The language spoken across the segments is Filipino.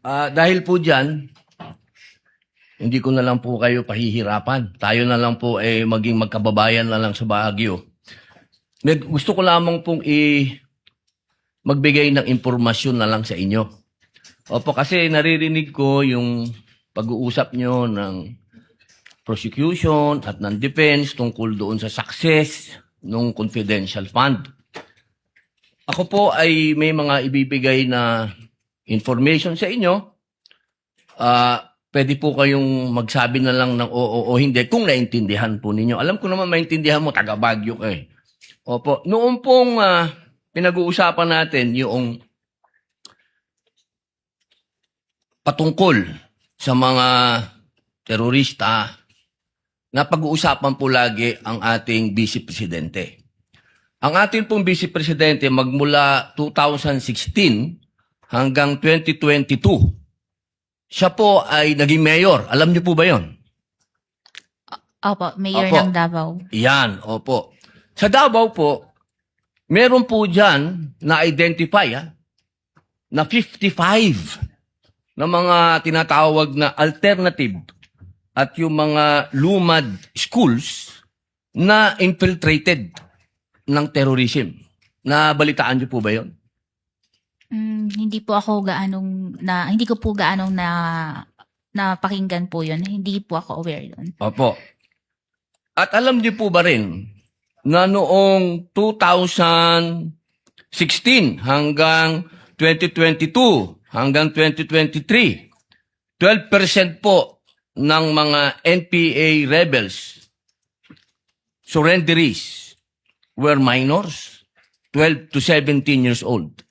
Dahil po dyan, hindi ko na lang po kayo pahihirapan. Tayo na lang po maging magkababayan na lang sa Baguio. Gusto ko lamang pong magbigay ng impormasyon na lang sa inyo. Opo, kasi naririnig ko yung pag-uusap nyo ng prosecution at ng defense tungkol doon sa success ng confidential fund. Ako po ay may mga ibibigay na information sa inyo. Pwede po kayong magsabi na lang ng oo o hindi kung naintindihan po ninyo. Alam ko naman maintindihan mo, taga Baguio ka eh. Opo, noong pong pinag-uusapan natin yung patungkol sa mga terorista, na pag-uusapan po lagi ang ating Vice Presidente. Ang ating pong Vice Presidente magmula 2016 hanggang 2022, siya po ay naging mayor. Alam niyo po ba yon? Opo, mayor Opo. ng Davao. Yan, opo. Sa Davao po, meron po dyan na-identify na 55 na mga tinatawag na alternative at yung mga lumad schools na infiltrated ng terrorism. Nabalitaan niyo po ba yon? Hindi po ako hindi ko po gaanong napakinggan po yun. Hindi po ako aware yun. Opo. At alam niyo po ba rin na noong 2016 hanggang 2022 hanggang 2023, 12% po ng mga NPA rebels, surrenderies, were minors, 12 to 17 years old.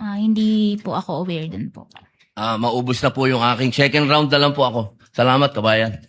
Hindi po ako aware dun po. Maubos na po yung aking second round na lang po ako. Salamat, kabayan.